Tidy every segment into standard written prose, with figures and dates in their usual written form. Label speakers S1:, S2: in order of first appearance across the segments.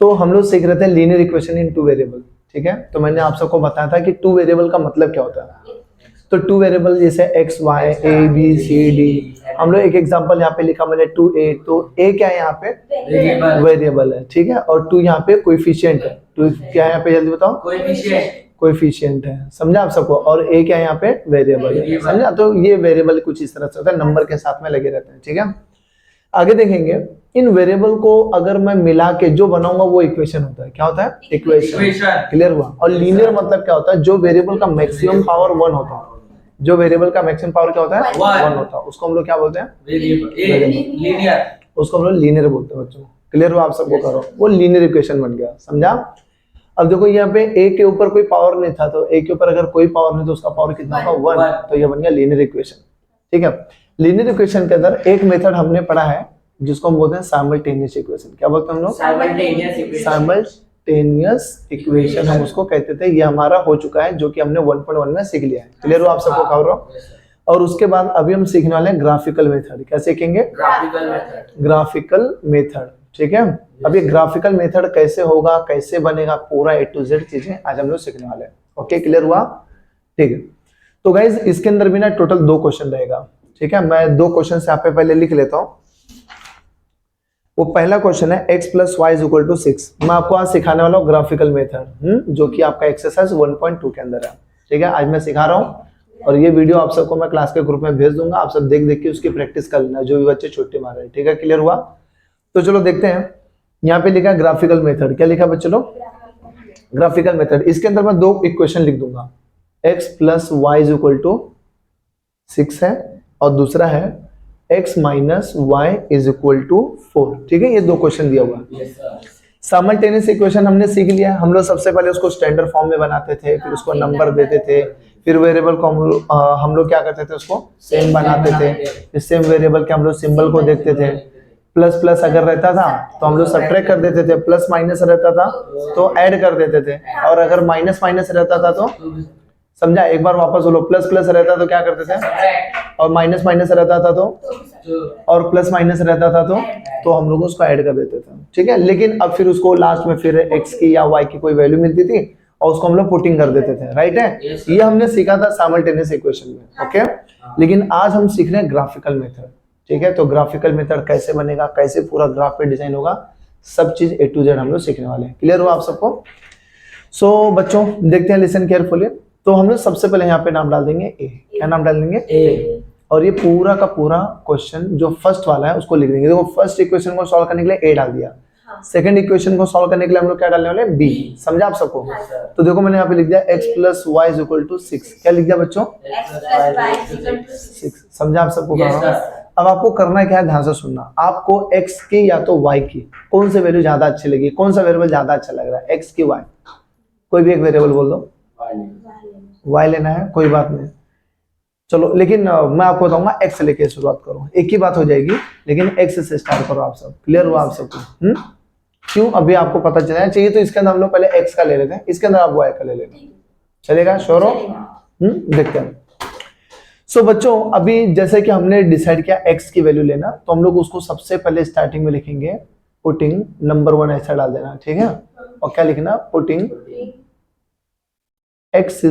S1: तो हम लोग सीख रहे थे linear equation in two variable, ठीक है। तो मैंने आप सबको बताया था कि टू वेरिएबल का मतलब क्या होता है। तो टू वेरिएबल जैसे x y a b c d, हम लोग एक एग्जांपल यहाँ पे लिखा मैंने 2a, तो a क्या है यहाँ पे वेरिएबल है, ठीक है, और 2 यहाँ पे कोएफिशिएंट है। 2 क्या है यहाँ पे, जल्दी बताओ, कोएफिशिएंट है, समझा आप सबको, और a क्या है यहाँ पे वेरिएबल है, समझा। तो ये वेरिएबल कुछ इस तरह से होता है, नंबर के साथ में लगे रहते हैं, ठीक है। आगे देखेंगे, इन वेरिएबल को अगर मैं मिला के जो बनाऊंगा वो इक्वेशन होता है। क्या होता है? इक्वेशन। क्लियर हुआ। और लीनियर मतलब क्या होता है? जो वेरिएबल का मैक्सिमम पावर 1 होता है, जो वेरिएबल का मैक्सिमम पावर क्या होता है? 1 होता है, उसको हम लोग क्या बोलते हैं? लीनियर। उसको हम लोग लीनियर बोलते हैं बच्चों। क्लियर हुआ आप सबको? करो, वो लीनियर इक्वेशन बन गया, समझा। अब देखो यहाँ पे a के ऊपर कोई पावर नहीं था, तो a के ऊपर अगर कोई पावर नहीं तो उसका पावर कितना होगा? 1, तो ये बन गया लीनियर इक्वेशन, ठीक है। लीनियर इक्वेशन के अंदर एक मेथड हमने पढ़ा है जिसको हम बोलते हैं साइमल्टेनियस इक्वेशन। क्या बोलते हैं हम लोग? साइमल्टेनियस इक्वेशन हम उसको कहते थे। ये हमारा हो चुका है, जो कि हमने 1.1 में सीख लिया है। क्लियर हो आप सबको? कवर। और उसके बाद अभी हम सीखने वाले हैं ग्राफिकल मेथड। क्या सीखेंगे? ग्राफिकल मेथड, ठीक है। अब ये ग्राफिकल मेथड कैसे होगा, कैसे बनेगा, पूरा A to Z चीजें आज हम लोग सीखने वाले हैं। ओके, क्लियर हुआ? ठीक है। तो गाइज इसके अंदर भी ना टोटल 2 क्वेश्चन रहेगा, ठीक है। मैं 2 क्वेश्चन यहाँ पे पहले लिख लेता हूँ। वो पहला क्वेश्चन है x + y = 6। मैं आपको आज सिखाने वाला हूँ ग्राफिकल मेथड, जो कि आपका एक्सरसाइज 1.2 के अंदर है, ठीक है। आज मैं सिखा रहा हूँ और ये वीडियो आप सबको मैं क्लास के ग्रुप में भेज दूंगा। आप सब देख देख के उसकी प्रैक्टिस कर लेना, जो भी बच्चे छुट्टी मार रहे हैं, ठीक है। क्लियर हुआ? तो चलो देखते हैं। यहाँ पे लिखा है ग्राफिकल मेथड। क्या लिखा बच्चों लोग? Graphical method. इसके अंदर मैं 2 इक्वेशन लिख दूंगा, x + y = 6 है और दूसरा है x - y = 4, ठीक है। ये 2 क्वेश्चन दिया हुआ है। साइमल्टेनियस इक्वेशन हमने सीख लिया। हम लोग सबसे पहले उसको स्टैंडर्ड फॉर्म में बनाते थे, फिर उसको नंबर देते थे, फिर वेरिएबल को हम लोग क्या करते थे, उसको सेम बनाते थे। फिर सेम वेरिएबल के हम लोग सिंबल को देखते थे। प्लस प्लस अगर रहता था तो हम लोग सब्ट्रैक्ट कर देते थे, प्लस माइनस रहता था तो ऐड कर देते थे, और अगर माइनस माइनस रहता था तो, समझा, एक बार वापस बोलो, प्लस प्लस रहता तो क्या करते थे, और माइनस माइनस रहता था तो, और प्लस माइनस रहता था तो हम लोग उसको ऐड कर देते थे, ठीक है। लेकिन अब फिर उसको लास्ट में फिर x की या y की कोई वैल्यू मिलती थी और उसको हम लोग पुटिंग कर देते थे, राइट है। ये हमने सीखा था साइमल्टेनियस इक्वेशन में, ओके। लेकिन आज हम सीख रहे हैं ग्राफिकल मेथड, ठीक है। तो ग्राफिकल मेथड कैसे बनेगा, कैसे पूरा ग्राफ पे डिजाइन होगा, सब चीज A to Z हम लोग सीखने वाले हैं। क्लियर हो आप सबको? सो बच्चों देखते हैं, लिसन केयरफुली। तो हम लोग सबसे पहले यहाँ पे नाम डाल देंगे A। क्या नाम डाल देंगे? A। और ये पूरा का पूरा क्वेश्चन जो फर्स्ट वाला है उसको लिख देंगे। देखो फर्स्ट इक्वेशन को सॉल्व करने के लिए A डाल दिया, सेकंड इक्वेशन को सॉल्व करने के लिए हम लोग क्या डालने वाले हैं? B। समझा आप सबको? तो देखो मैंने यहाँ पे लिख दिया x + y = 6। क्या लिख दिया बच्चों? x + y = 6। समझा आप सबको? अब आपको करना क्या है, ध्यान से सुनना। आपको x की या तो y की कौन सी वैल्यू ज्यादा अच्छी लगी, कौन सा वेरिएबल ज्यादा अच्छा लग रहा है, x की y, कोई भी एक वेरिएबल बोल दो। y लेना है, कोई बात नहीं, चलो। लेकिन मैं आपको बताऊंगा x लेके शुरुआत करो, एक ही बात हो जाएगी, लेकिन x से स्टार्ट करो आप सब। क्लियर हुआ आप सबको? क्यों? अभी आपको पता चलना चाहिए। तो इसके अंदर हम लोग पहले x का ले लेते हैं, इसके अंदर आप y का ले लेना, चलेगा? श्योर हो? देखते हैं। सो बच्चों अभी जैसे कि हमने डिसाइड किया x की वैल्यू लेना, तो हम लोग उसको सबसे पहले स्टार्टिंग में लिखेंगे पुटिंग नंबर 1 ऐसा डाल देना, ठीक है। और क्या लिखना? Putting x =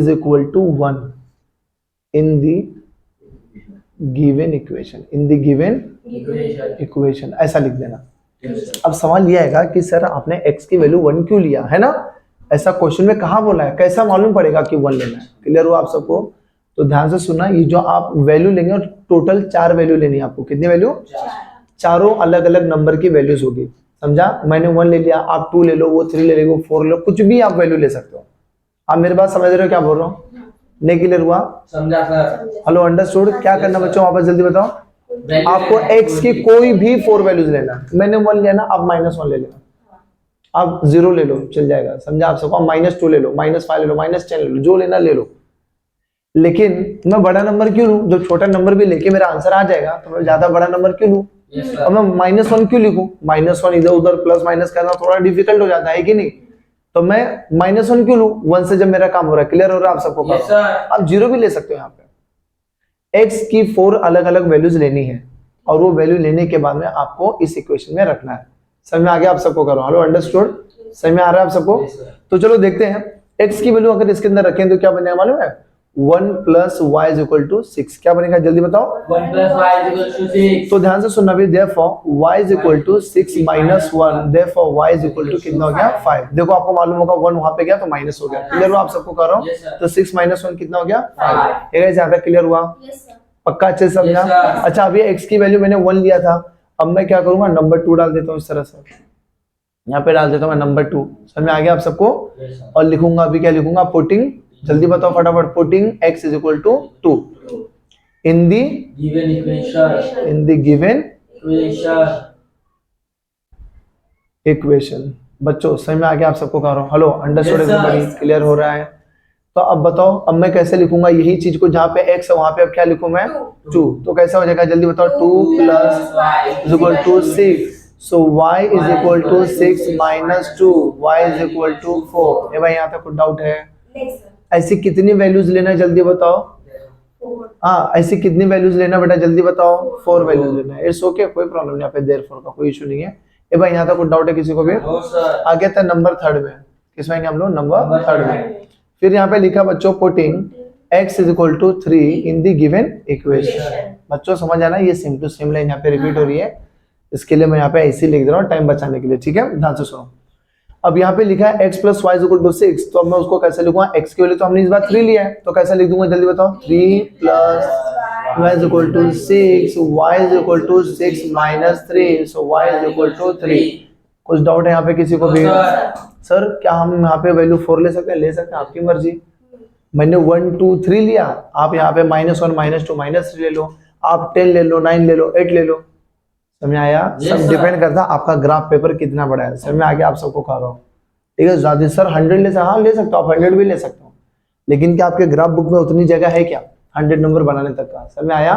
S1: 1 in the given equation, in the given equation ऐसा लिख देना। अब सवाल यह आएगा कि सर आपने x की वैल्यू 1 क्यों लिया है ना, ऐसा क्वेश्चन में कहाँ बोला है, कैसा मालूम पड़ेगा कि 1 लेना है। क्लियर हुआ आप सबको? तो ध्यान से सुनना, ये जो आप वैल्यू लेंगे और टोटल 4 वैल्यू लेनी है आपको। कितनी वैल्यू? चारों अलग अलग नंबर की वैल्यूज होगी, समझा। मैंने 1 ले लिया, आप 2 ले लो, वो 3 ले लो, 4 ले लो, कुछ भी आप वैल्यू ले सकते हो। आप मेरी बात समझ रहे हो क्या बोल रहा हूँ? नहीं क्लियर हुआ? समझा सर? Hello, understood? क्या करना बच्चों, वापस जल्दी बताओ। आपको x की कोई भी 4 वैल्यूज लेना। मैंने 1 लेना, आप -1 ले लेना, आप 0 ले लो, चल जाएगा, समझा आप सबको। -2 ले लो, -5 ले लो, -10 ले लो, जो लेना ले लो। लेकिन मैं बड़ा नंबर क्यों लूं? जब छोटा नंबर भी लेके मेरा आंसर आ जाएगा तो मैं ज्यादा बड़ा नंबर क्यों लूं? और मैं -1 क्यों लिखूं? -1 इधर उधर प्लस माइनस करना थोड़ा डिफिकल्ट हो जाता है कि नहीं? तो मैं -1 क्यों लूं? 1 से जब मेरा काम हो रहा है। क्लियर हो रहा है आप सबको? आप 0 भी ले सकते हो। यहाँ पे x की 4 अलग अलग वैल्यूज लेनी है और वो वैल्यू लेने के बाद में आपको इस इक्वेशन में रखना है, समझ में आ गया आप सबको? करो हेलो, अंडरस्टूड? समझ में आ रहा है आप सबको? तो चलो देखते हैं x की वैल्यू अगर इसके अंदर रखें तो क्या बनेगा मालूम है? 1 plus y is equal to 6। क्या बनेगा जल्दी बताओ?
S2: 1 plus y is equal to 6.
S1: तो ध्यान से सुनना भी, therefore y is equal to 6 minus 1, therefore y is equal to कितना हो गया? 5। देखो आपको मालूम होगा 1 वहां पे गया तो माइनस हो गया। क्लियर हुआ आप सबको? कर रहा हूँ।
S2: Yes, sir.
S1: तो 6 माइनस 1 कितना हो गया? 5।
S2: 5।
S1: ये गाइस यहाँ तक क्लियर हुआ?
S3: Yes sir.
S1: पक्का अच्छे से समझा?
S2: Yes, sir.
S1: अच्छा, अभी x की वैल्यू मैंने 1 लिया था, अब मैं क्या करूंगा? नंबर 2 डाल देता हूँ इस तरह से, यहाँ पे डाल देता हूँ मैं नंबर 2। समझ में आ गया आप सबको?
S2: Yes, sir.
S1: और लिखूंगा अभी, क्या लिखूंगा? पुटिंग, जल्दी बताओ फटाफट, putting x is equal to 2 in the
S2: Given equation.
S1: Given
S2: Equation.
S1: Equation. बच्चों समझ में आ गया आप सबको? कह रहा हूँ hello, understood?
S2: Yes, sir.
S1: Everybody clear हो रहा है? तो अब बताओ, अब मैं कैसे लिखूंगा यही चीज को? जहाँ पे x है वहां पे अब क्या लिखूं मैं? 2। तो कैसा हो जाएगा जल्दी बताओ? 2 plus is equal to 6, so y is equal to 6 minus 2, y is equal to 4। ये भाई यहाँ तक कुछ डाउट है?
S3: नहीं सर।
S1: ऐसी कितनी वैल्यूज लेना है जल्दी बताओ?
S3: 4।
S1: हाँ, ऐसी कितनी वैल्यूज लेना बेटा जल्दी बताओ? 4 वैल्यूज लेना है। इट्स ओके, कोई प्रॉब्लम नहीं, यहाँ पे देयरफॉर का कोई इशू नहीं है। ए भाई यहाँ तक कुछ डाउट है किसी को भी?
S2: No, sir.
S1: आगे था नंबर 3 में, किसमें हम लोग? नंबर 3 में। फिर यहाँ पे लिखा बच्चों, putting x is equal to 3 in the given equation. बच्चों समझ आना, ये सेम टू सेम लाइन यहाँ पे रिपीट हो रही है, इसके लिए मैं यहाँ पे ऐसे लिख दे रहा हूँ टाइम बचाने के लिए, ठीक है? ध्यान से सुनो। अब यहाँ पे लिखा है x plus y is equal to 6, तो अब मैं उसको कैसे लिखूंगा? x की वैल्यू तो हमने इस बार 3 लिया है, तो कैसे लिख दूंगा जल्दी बताओ? 3 plus y is equal to 6, y is equal to 6 minus 3, so y is equal to 3। कुछ डाउट है यहाँ पे किसी को भी?
S2: No, sir.
S1: सर क्या हम यहाँ पे वैल्यू 4 ले सकते हैं? ले सकते हैं, आपकी मर्जी। मैंने 1 2 3 लिया, आप यहाँ पे -1 -2 -3 ले लो, आप 10 ले लो, 9 ले लो, 8 ले लो। समझ आया?
S2: Yes,
S1: सब
S2: sir.
S1: डिपेंड करता है आपका ग्राफ पेपर कितना बड़ा है। समझ में आ गया आप सबको? कह रहा हूँ ठीक है? ज्यादा सर 100 ले सकते? हाँ ले सकते हो आप, 100 भी ले सकते हो, लेकिन क्या आपके ग्राफ बुक में उतनी जगह है क्या 100 नंबर बनाने तक का? समझ में आया?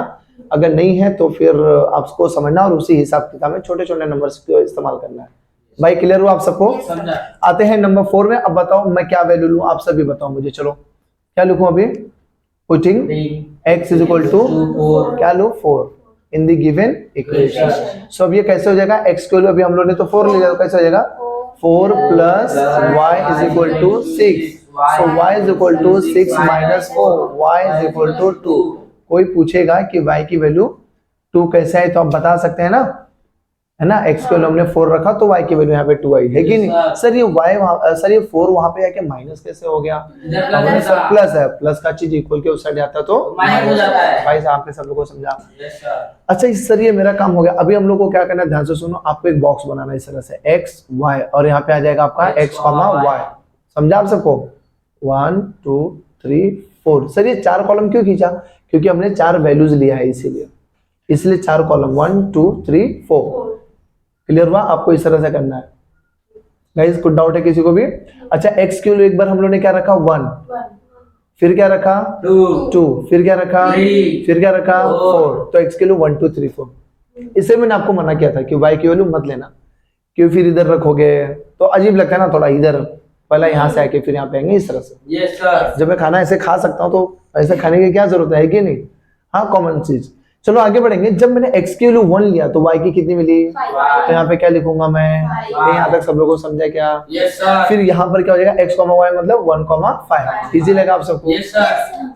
S1: अगर नहीं है तो फिर आपको समझना और उसी हिसाब किताब में छोटे छोटे नंबर को इस्तेमाल करना है। भाई क्लियर हुआ आप सबको?
S2: समझा।
S1: आते हैं नंबर 4 में। अब बताओ मैं क्या वैल्यू लूं, आप सभी बताओ मुझे। चलो क्या लिखूं अभी? Putting x is equal to
S2: 4.
S1: क्या लो? 4 in the given equation. So अब ये कैसे हो जाएगा? x की वैल्यू अभी हम लोग ने तो 4 ले लिया, तो कैसे हो जाएगा? 4 plus y is equal to 6, so y is equal to 6 minus 4, y is equal to 2। कोई पूछेगा कि y की वैल्यू 2 कैसे है, तो आप बता सकते हैं ना, है ना? x की वैल्यू हमने 4 रखा तो y की वैल्यू यहाँ पे 2 आई है कि नहीं? सर ये y सर ये 4 वहां पे आके माइनस कैसे हो गया?
S2: इधर
S1: सर प्लस है, प्लस का चीज इक्वल के उस साइड आता तो
S2: माइनस हो जाता है।
S1: भाई साहब पे सब लोगों को समझा?
S2: Yes, sir.
S1: अच्छा इस सर ये मेरा काम हो गया। अभी हम लोग को क्या करना है, ध्यान से सुनो। आपको एक बॉक्स बनाना है इस तरह से, x y, और यहाँ पे आ जाएगा आपका x, y। समझा आप सबको? 1 2 3 4। सर ये 4 कॉलम क्यों खींचा? क्योंकि हमने 4 वैल्यूज लिया है, इसीलिए 4 कॉलम 1 2 3 4। क्लियर हुआ? आपको इस तरह से करना है। गाइस कुछ डाउट है किसी को भी? अच्छा x की वैल्यू एक बार हम लोग ने क्या रखा? 1,
S3: 1
S1: फिर क्या रखा?
S2: 2.
S1: 2, फिर क्या रखा?
S2: 3,
S1: फिर क्या रखा?
S2: 4।
S1: 4। तो x की वैल्यू 1 2 3 4। इससे मैंने आपको मना किया था कि y की वैल्यू मत लेना, क्यों फिर इधर रखोगे तो अजीब लगता है ना थोड़ा, इधर पहला यहाँ से आके फिर यहाँ पे आएंगे इस तरह से।
S2: Yes, sir.
S1: जब मैं खाना ऐसे खा सकता हूँ तो ऐसे खाने की क्या जरूरत है कि नहीं? हाँ कॉमन चीज। चलो आगे बढ़ेंगे। जब मैंने x की वैल्यू 1 लिया तो y की कितनी मिली? तो यहाँ पे क्या लिखूंगा मैं? यहाँ तक सब लोगों को समझा क्या?
S2: Yes, sir.
S1: फिर यहाँ पर क्या हो जाएगा? x, y मतलब 1, 5। इजी लगा आप सबको?
S2: Yes, sir.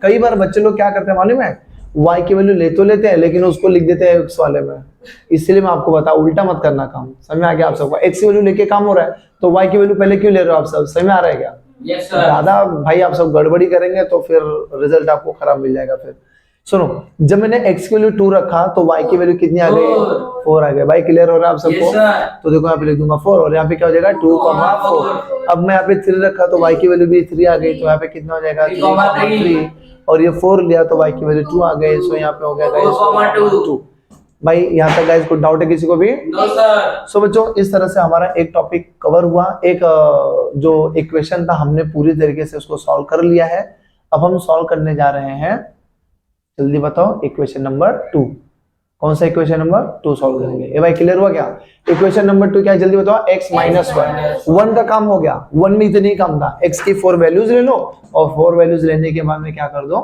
S1: कई बार बच्चे लोग क्या करते हैं मालूम है? y की वैल्यू ले तो लेते हैं लेकिन उसको लिख देते हैं x वाले में। इसलिए मैं आपको बता, उल्टा मत करना काम। समझ में आ गया आप सबको? x की वैल्यू लेके काम हो रहा है तो y की वैल्यू पहले क्यों ले रहे हो आप सब? समझ में आ रहा है क्या?
S2: Yes, sir.
S1: ज्यादा भाई आप सब गड़बड़ी करेंगे तो फिर रिजल्ट आपको खराब मिल जाएगा। फिर सुनो, जब मैंने x की वैल्यू 2 रखा तो y की वैल्यू कितनी आ गई? 4 आ गई। भाई क्लियर हो रहा है आप सबको?
S2: Yes, sir.
S1: तो देखो यहाँ पे लिख दूंगा 4 और यहाँ पे क्या हो जाएगा? 2, 4। अब मैं यहाँ पे 3 रखा तो y की वैल्यू भी 3 आ गई, तो यहाँ पे कितना हो जाएगा? 3, और ये 4 लिया तो y की वैल्यू 2 आ गई, सो यहाँ पे हो गया गाइस 2। भाई यहाँ तक गाइस कुछ डाउट है किसी को भी?
S2: No, sir.
S1: सो बच्चों इस तरह से हमारा एक टॉपिक कवर हुआ। एक जो इक्वेशन था हमने पूरी तरीके से उसको सॉल्व कर लिया है। अब हम सॉल्व करने जा रहे हैं, जल्दी बताओ, इक्वेशन नंबर 2। कौन सा इक्वेशन नंबर 2 सॉल्व करेंगे? ये भाई क्लियर हुआ क्या? इक्वेशन नंबर 2 क्या है जल्दी बताओ? x माइनस 1 का काम हो गया। 1 में इतनी काम था, x की 4 वैल्यूज ले लो और 4 वैल्यूज लेने के बाद में क्या कर दो?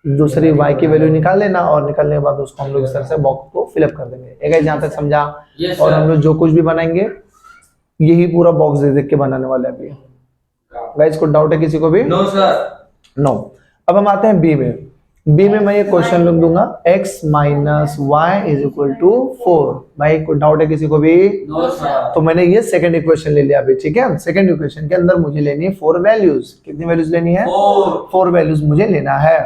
S1: दूसरी y की वैल्यू निकाल लेना और निकालने के बाद उसको हम लोग इस तरह से बॉक्स को फिलअप कर देंगे। एक जहाँ तक समझा?
S2: Yes,
S1: और
S2: sir.
S1: हम लोग जो कुछ भी बनाएंगे यही पूरा बॉक्स देख देख के बनाने वाले हैं अभी। गाइस को डाउट है किसी को भी?
S2: No sir.
S1: नो। अब हम आते हैं बी में। बी में मैं ये क्वेश्चन लिख दूंगा x minus y is equal to 4। भाई को डाउट है किसी को भी?
S2: No sir.
S1: तो मैंने ये सेकंड इक्वेशन ले लिया अभी, ठीक है। सेकंड इक्वेशन के अंदर मुझे लेनी है 4 वैल्यूज। कितनी वैल्यूज लेनी है? 4 वैल्यूज मुझे लेना है।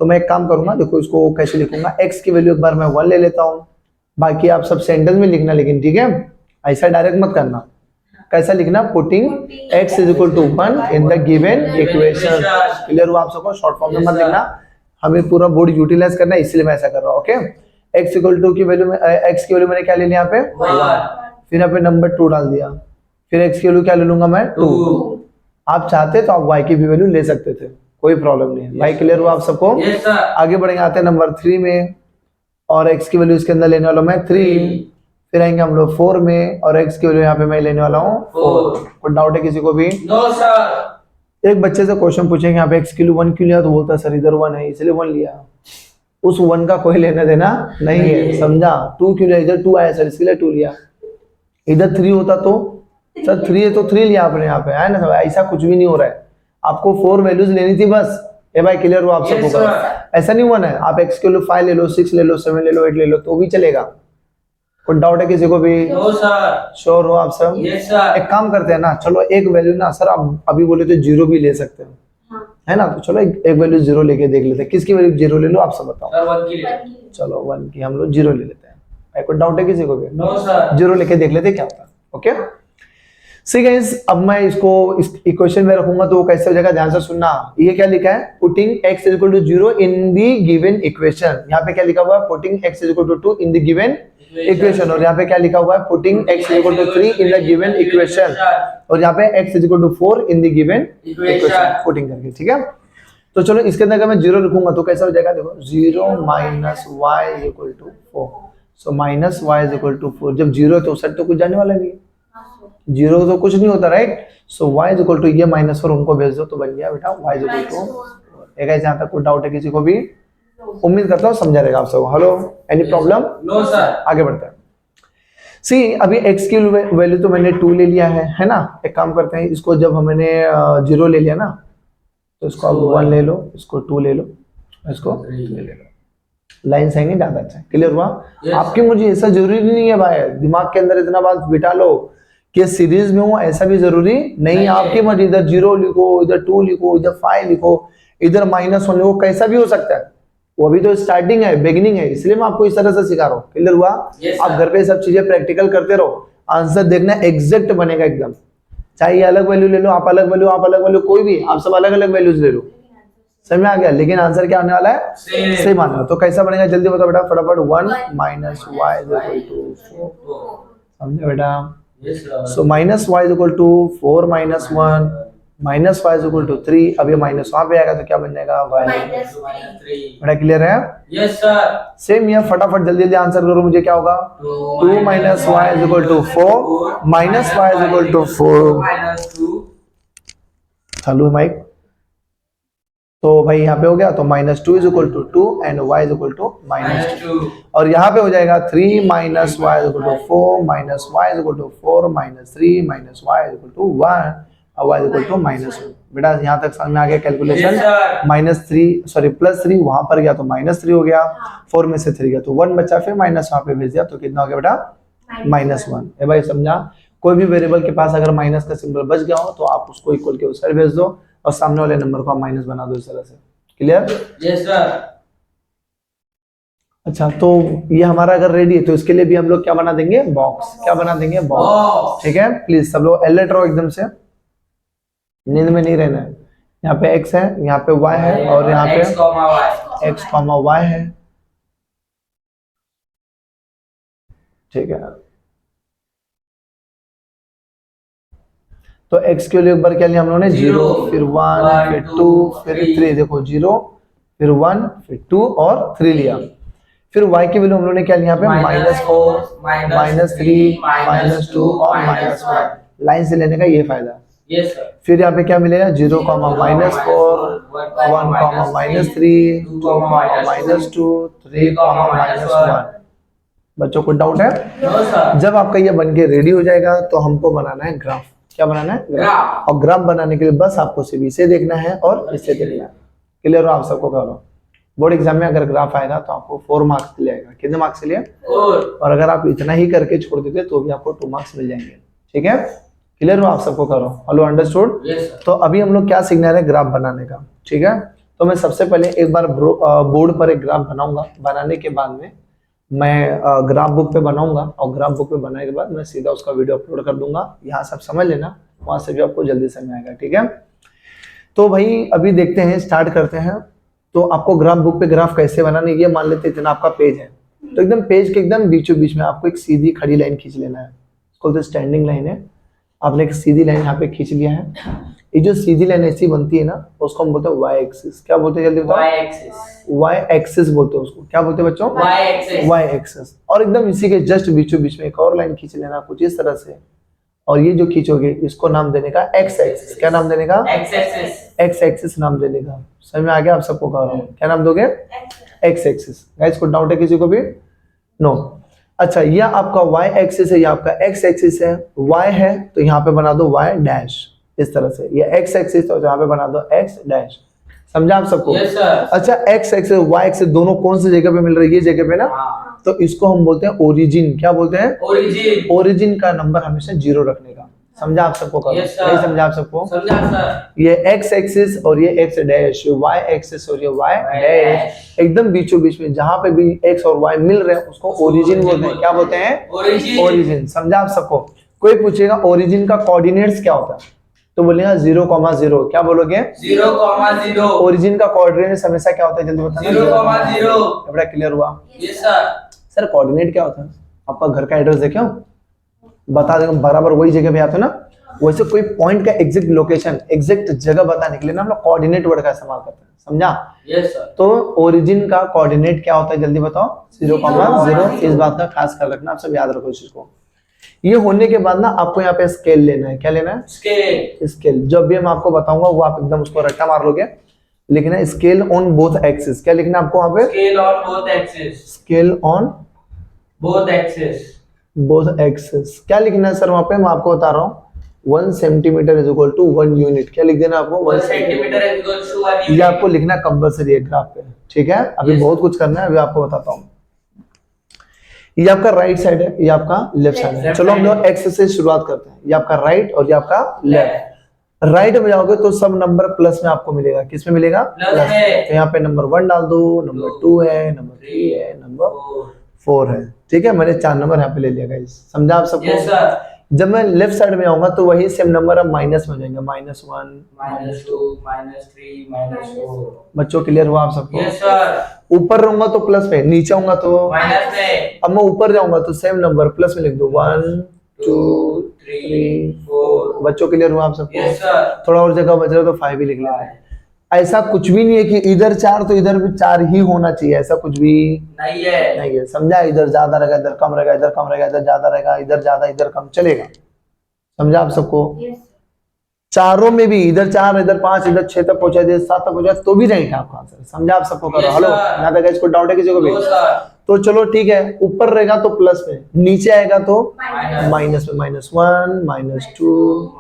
S1: तो मैं एक काम करूंगा, देखो इसको कैसे लिखूंगा। x की वैल्यू एक बार मैं 1 ले लेता हूँ, बाकी आप सब सेंटेंस में लिखना, लेकिन ठीक है ऐसा डायरेक्ट मत करना। कैसा लिखना? Putting x is equal to 1 in the given equation. Clear हुआ आप सबको? शॉर्ट फॉर्म में मत लिखना, हमें पूरा बोर्ड यूटिलाइज करना है, इसलिए मैं ऐसा कर रहा हूँ। ओके, x इक्वल टू की वैल्यू में x की वैल्यू मैंने क्या ले लिया यहाँ पे? 1। फिर यहाँ पे नंबर 2 डाल दिया। फिर x की वैल्यू क्या ले लूंगा मैं? 2। आप चाहते तो आप y की भी वैल्यू ले सकते थे, कोई प्रॉब्लम नहीं है। भाई क्लियर हुआ आप सबको?
S2: Yes sir.
S1: आगे बढ़ेंगे, आते हैं नंबर 3 में, और x की वैल्यू इसके अंदर लेने वाला हूं मैं 3। फिर आएंगे हम लोग 4 में, और x की वैल्यू यहाँ पे मैं लेने वाला हूँ 4। कोई डाउट है किसी को भी?
S2: No sir.
S1: एक बच्चे से क्वेश्चन पूछेंगे यहाँ पे x की वैल्यू 1 क्यों लिया, तो बोलता है सर इधर 1 है इसलिए 1 लिया। उस 1 का कोई लेना देना नहीं है, समझा? 2 क्यों लिया, इधर 2 आया सर इसलिए 2 लिया। इधर 3 होता तो सर 3 है तो 3 लिया आपने यहाँ पे, है ना? ऐसा कुछ भी नहीं हो रहा है, आपको 4 वैल्यूज लेनी थी बस। ए भाई क्लियर हुआ आप सबको?
S2: Yes, sir.
S1: ऐसा नहीं हुआ ना, आप x के लिए 5 ले लो, 6 ले लो, 7 ले लो, 8 ले लो तो भी चलेगा। कोई डाउट है किसी को भी?
S2: No sir.
S1: श्योर हो आप सब?
S2: Yes sir.
S1: एक काम करते हैं ना, चलो एक वैल्यू ना सर आप अभी बोले तो 0 भी ले सकते हो, है ना? तो चलो एक वैल्यू 0 लेके देख लेते हैं। किसकी वैल्यू 0 ले लो आप सब बताओ।
S2: सर 1 की ले।
S1: चलो 1 की हम लोग 0 ले लेते हैं। कोई डाउट है किसी को भी?
S2: No sir.
S1: 0 लेके देख लेते क्या होता है। ओके सी गाइस, अब मैं इसको इस इक्वेशन में रखूंगा तो कैसे हो जाएगा, ध्यान से सुनना। ये क्या लिखा है? Putting x is equal to 0 in the given equation. यहाँ पे क्या लिखा हुआ है? Putting x is equal to 2 in the given equation. और यहाँ पे क्या लिखा हुआ है? Putting x is equal to 3 in the given equation. और यहाँ पे x is equal to 4 in the given equation putting करके, ठीक है। तो चलो इसके अंदर अगर मैं 0 लिखूंगा तो कैसा हो जाएगा? देखो 0 minus y is equal to 4। So minus y is equal to 4। जब 0 है तो उस साइड तो कुछ जाने वाला नहीं है, 0 तो कुछ नहीं होता, right? So y is equal to ये -4 उनको भेज दो तो बन गया बेटा y इज इक्वल टू। एक जहाँ तक कोई डाउट है किसी को भी? उम्मीद करता हूँ समझा रहेगा आप सब। Hello, any problem?
S2: No sir.
S1: आगे बढ़ते हैं। सी अभी x की वैल्यू तो मैंने 2 ले लिया है ना? एक काम करते हैं, इसको जब हमने 0 ले लिया ना तो इसको अब 1 ले लो, इसको 2 ले लो, इसको 3 ले लो। लाइन सही नहीं ज्यादा अच्छा। क्लियर हुआ? आपकी मुझे ऐसा जरूरी नहीं है भाई, दिमाग के अंदर इतना बात बिठा लो कि सीरीज में हो, ऐसा भी जरूरी नहीं। आपकी मर्जी, इधर 0 लिखो, इधर 2 लिखो, इधर 5 लिखो, इधर -1 लिखो, कैसा भी हो सकता है। वो अभी तो स्टार्टिंग है, बिगिनिंग है, इसलिए मैं आपको इस तरह से सिखा रहा हूँ। क्लियर हुआ? आप घर पे सब चीजें प्रैक्टिकल करते रहो, आंसर देखना एग्जैक्ट बनेगा एकदम। चाहे ये अलग वैल्यू ले लो, आप अलग वैल्यू, आप अलग वैल्यू, कोई भी, आप सब अलग अलग वैल्यूज ले लो, समझ में आ गया? लेकिन आंसर क्या आने वाला है? सेम आने वाला। तो कैसा बनेगा जल्दी बताओ बेटा फटाफट। 1 minus y is equal to 4। समझे बेटा? So minus y is equal to 4 minus 1 minus y is equal to 3। अब ये माइनस वहां पे आएगा तो क्या बन जाएगा? y। बेटा क्लियर है?
S2: Yes sir.
S1: सेम ये फटाफट जल्दी जल्दी आंसर करो, मुझे क्या होगा? 2 minus y is equal to 4 minus y is equal to 4। चालू है माइक? तो भाई यहाँ पे हो गया तो -2 is equal to 2 and y is equal to -2। और यहाँ पे हो जाएगा 3 minus y is equal to 4 minus y is equal to 4 minus 3 minus y is equal to 1 और y इज इक्वल टू -1। बेटा यहाँ तक समझ में आ गया कैलकुलेशन? -3 सॉरी +3 वहां पर गया तो -3 हो गया, 4 में से 3 गया तो 1 बचा, फिर माइनस वहां पे भेज दिया तो कितना हो गया बेटा? -1। ए भाई समझा? कोई भी वेरिएबल के पास अगर माइनस का सिंबल बच गया हो तो आप उसको इक्वल के उस साइड भेज दो और सामने वाले नंबर को आप माइनस बना दो इस तरह से। क्लियर?
S2: Yes sir.
S1: अच्छा, तो ये हमारा अगर रेडी है तो इसके लिए भी हम लोग क्या बना देंगे? बॉक्स। क्या बना देंगे? बॉक्स। ठीक है, प्लीज सब लोग अलर्ट रहो, एकदम से नींद में नहीं रहना है। यहाँ पे x है, यहाँ पे y है और यहाँ पे x, y है। ठीक है, तो x के लिए एक बार क्या लिया हम लोगों ने? 0, फिर 1, फिर 2, फिर 3। देखो 0, फिर 1, फिर 2 और 3 लिया। फिर y की वैल्यू हम लोगों ने क्या लिया? यहाँ पे -4, -3, -2 और -1। लाइन से लेने का ये फायदा।
S2: Yes, sir.
S1: फिर यहाँ पे क्या मिलेगा 0, -4, 1, -3, 2, -2, 3, -1। बच्चों को डाउट है?
S2: No, sir.
S1: जब आपका ये बन के रेडी हो जाएगा तो हमको बनाना है ग्राफ। क्या बनाना है?
S2: ग्राफ।
S1: और ग्राफ बनाने के लिए बस आपको सिर्फ इसे देखना है और इसे देखना है। क्लियर हो आप सबको? करो। बोर्ड एग्जाम में अगर ग्राफ आएगा तो आपको 4 मार्क्स मिलेगा। कितने मार्क्स लिए?
S2: 4।
S1: और अगर आप इतना ही करके छोड़ देते तो भी आपको 2 मार्क्स मिल जाएंगे। ठीक है? क्लियर हो आप सबको? करो। Hello, understood?
S2: Yes, sir.
S1: तो अभी हम लोग क्या सीखना है? ग्राफ बनाने का। ठीक है? तो मैं सबसे पहले एक बार बोर्ड पर एक ग्राफ बनाऊंगा। बनाने के बाद में मैं ग्राफ बुक पे बनाऊंगा और ग्राफ बुक पे बनाने के बाद मैं सीधा उसका वीडियो अपलोड कर दूंगा। यहाँ सब समझ लेना, वहां से भी आपको जल्दी समझ आएगा। ठीक है? तो भाई अभी देखते हैं, स्टार्ट करते हैं। तो आपको ग्राफ बुक पे ग्राफ कैसे बनाना है, ये मान लेते हैं इतना आपका पेज है। तो एकदम पेज के एकदम बीचों बीच में आपको एक सीधी खड़ी लाइन खींच लेना है। इसको तो स्टैंडिंग लाइन है। आपने एक सीधी लाइन यहाँ पे खींच लिया है। ये जो सीधी लाइन ऐसी बनती है ना, उसको हम बोलते हैं वाई एक्सिस। क्या बोलते हैं जल्दी बताओ?
S2: Y axis.
S1: वाई एक्सिस बोलते हैं उसको। क्या बोलते हैं बच्चों?
S2: Y axis.
S1: Y axis. और एकदम इसी के जस्ट बीचों बीच में एक और लाइन खींच लेना कुछ इस तरह से। और ये जो खींचोगे इसको नाम देने का एक्स एक्सिस। क्या नाम देने का?
S2: X axis.
S1: एक्स एक्सिस नाम देने का। समझ में आ गया आप सबको? कह रहा हूँ क्या नाम दोगे? X axis. गाइस को डाउट है किसी को भी? नो। अच्छा, ये आपका y एक्सिस है, ये आपका x एक्सिस है। y है तो यहाँ पे बना दो y डैश इस तरह से। ये x एक्सिस तो यहाँ पे बना दो x डैश। समझा आप सबको?
S2: Yes, sir.
S1: अच्छा, x एक्सिस y एक्सिस दोनों कौन सी जगह पे मिल रही है? ये जगह पे ना।
S2: हाँ।
S1: तो इसको हम बोलते हैं ओरिजिन। क्या बोलते हैं?
S2: Origin.
S1: ओरिजिन का नंबर हमेशा 0 रखने का। समझा आप सबको?
S2: Yes, sir.
S1: नहीं समझा आप सबको?
S2: समझा सर?
S1: ये x एक्सिस और ये x डैश, y एक्सिस और ये y डैश एकदम बीचों बीच में जहां पे भी x और y मिल रहे हैं उसको ओरिजिन बोलते हैं। क्या बोलते हैं?
S2: Origin.
S1: ओरिजिन। समझा आप सबको? कोई पूछेगा ओरिजिन का कोऑर्डिनेट्स क्या होता है तो बोलेगा 0,0। क्या बोलोगे?
S2: 0,0.
S1: ओरिजिन का कोऑर्डिनेट्स हमेशा क्या होता है जल्दी बताना।
S2: 0,0.
S1: बड़ा क्लियर हुआ?
S2: Yes, sir.
S1: सर कोऑर्डिनेट क्या होता है? आपका घर का एड्रेस देखे हो, बता देंगे बराबर वही जगह पे आते हो ना। वैसे कोई पॉइंट का एग्जैक्ट लोकेशन, एग्जैक्ट जगह बताने के लिए ना हम लोग कोऑर्डिनेट वर्ड का इस्तेमाल करते हैं। समझा?
S2: Yes, sir.
S1: तो ओरिजिन का कोऑर्डिनेट क्या होता है जल्दी बताओ? 0,0। इस बात का खास ख्याल रखना, आप सब याद रखो इस चीज को। ये होने के बाद ना आपको यहाँ पे स्केल लेना है। क्या लेना है?
S2: Scale.
S1: स्केल। जब भी मैं आपको बताऊंगा वो आप एकदम उसको रट्टा मार लोगे। लिखना है स्केल ऑन बोथ एक्सिस। क्या लिखना है आपको वहां पे?
S2: Scale on both axes.
S1: Scale on
S2: Both axes.
S1: Both axis. क्या लिखना है सर वहां पे? मैं आपको बता रहा हूँ 1 centimetre is equal to 1 unit. क्या लिख देना आपको?
S2: 1 centimeter is equal to 1
S1: ये
S2: unit.
S1: आपको लिखना कंपलसरी है ग्राफ पे। ठीक है? अभी
S2: Yes.
S1: बहुत कुछ करना है, अभी आपको बताता हूँ। ये आपका राइट साइड है, ये आपका लेफ्ट साइड है।
S2: Left
S1: चलो हम
S2: side.
S1: लोग एक्स से शुरुआत करते हैं। ये आपका राइट और ये आपका लेफ्ट।
S2: Left.
S1: राइट में जाओगे तो सब नंबर प्लस में आपको मिलेगा। किस में मिलेगा?
S2: Plus है।
S1: तो यहाँ पे नंबर 1 डाल दो, नंबर 2 है, नंबर 3 है, नंबर 4 है। ठीक है? मैंने 4 नंबर यहाँ पे ले लिया गाइस। समझा आप सबको?
S2: Yes, sir.
S1: जब मैं लेफ्ट साइड में आऊंगा तो वही सेम नंबर अब माइनस में हो जाएंगे। -1।
S2: -2, -3, -4.
S1: बच्चों क्लियर हुआ आप सबको?
S2: Yes, sir.
S1: ऊपर रहूंगा तो प्लस में, नीचे आऊंगा तो
S2: Minus में.
S1: अब मैं ऊपर जाऊंगा तो सेम नंबर प्लस में लिख दो 1 2
S2: 3, 4.
S1: बच्चों क्लियर हुआ आप सबको?
S2: Yes, sir.
S1: थोड़ा और जगह बच रहा तो 5 ही लिख लेते हैं। ऐसा कुछ भी नहीं है कि इधर 4 तो इधर भी 4 ही होना चाहिए, ऐसा कुछ भी
S2: नहीं है.
S1: नहीं है। समझा? इधर ज्यादा रहेगा, इधर कम रहेगा, इधर कम रहेगा, इधर ज्यादा रहेगा, इधर ज्यादा इधर कम चलेगा। समझा आप सबको? चारों में भी इधर 4 इधर 5 इधर 6 तक पहुंचा दे, 7 तक पहुंचा तो भी राइट है आपका आंसर। समझा आप सबको? करो।
S2: Yes,
S1: hello,
S2: sir.
S1: यहाँ तक इसको डाउट है किसी को भी?
S2: No, sir.
S1: तो चलो ठीक है, ऊपर रहेगा तो प्लस में, नीचे आएगा तो
S2: Minus.
S1: माइनस में। -1 -2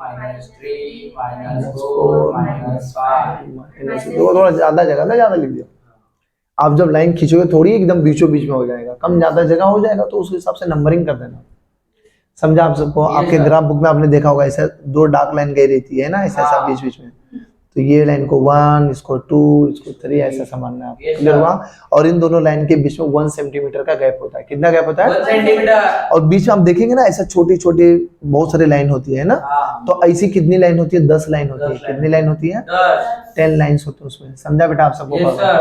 S2: -3, -4, -5.
S1: थोड़ा ज्यादा जगह ना ज्यादा लिख दिया। आप जब लाइन खींचोगे थोड़ी एकदम बीचों बीच में हो जाएगा, कम ज्यादा जगह हो जाएगा तो उस हिसाब से नंबरिंग कर देना। समझा आप सबको?
S2: Yes,
S1: आपके
S2: sir.
S1: ग्राफ बुक में आपने देखा होगा ऐसा 2 डार्क लाइन गई रहती है ना, ऐसा
S2: हाँ.
S1: बीच बीच में। तो ये लाइन को 1, इसको 2, इसको 3 ऐसा समझना है।
S2: Yes,
S1: clear
S2: sir.
S1: हुआ? और इन दोनों लाइन के बीच में 1 सेंटीमीटर का गैप होता है। कितना गैप होता
S2: 1
S1: है?
S2: centimeter.
S1: और बीच में आप देखेंगे ना ऐसा छोटी छोटी बहुत सारी लाइन होती है ना।
S2: हाँ.
S1: तो ऐसी कितनी लाइन होती है? 10 लाइन होती है।
S2: 10
S1: कितनी लाइन होती है?
S2: 10.
S1: 10 लाइन्स होती है उसमें। समझा बेटा आप सबको?
S2: Yes, sir.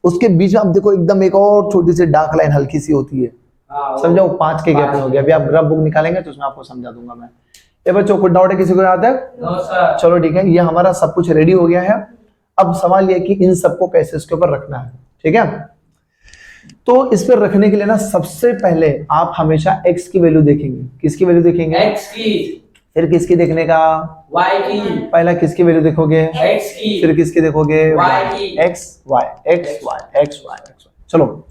S1: उसके बीच में आप देखो एकदम एक और छोटी सी डार्क लाइन हल्की सी होती है।
S2: हाँ,
S1: समझा? वो 5 के गैप में हो गया। अभी आप ग्राफ बुक निकालेंगे तो उसमें आपको समझा दूंगा मैं। ये बच्चों को डाउट है किसी को? याद है?
S2: No, sir.
S1: चलो ठीक है, ये हमारा सब कुछ रेडी हो गया है। अब सवाल ये कि इन सबको कैसे इसके ऊपर रखना है। ठीक है? तो इस पर रखने के लिए ना सबसे पहले आप हमेशा x की वैल्यू देखेंगे। किसकी वैल्यू देखेंगे?
S2: X की.
S1: फिर किसकी देखने का,
S2: Y की,
S1: पहला किसकी वैल्यू देखोगे,
S2: X की,
S1: फिर किसकी देखोगे,
S2: Y की,
S1: x y x y x y x y. चलो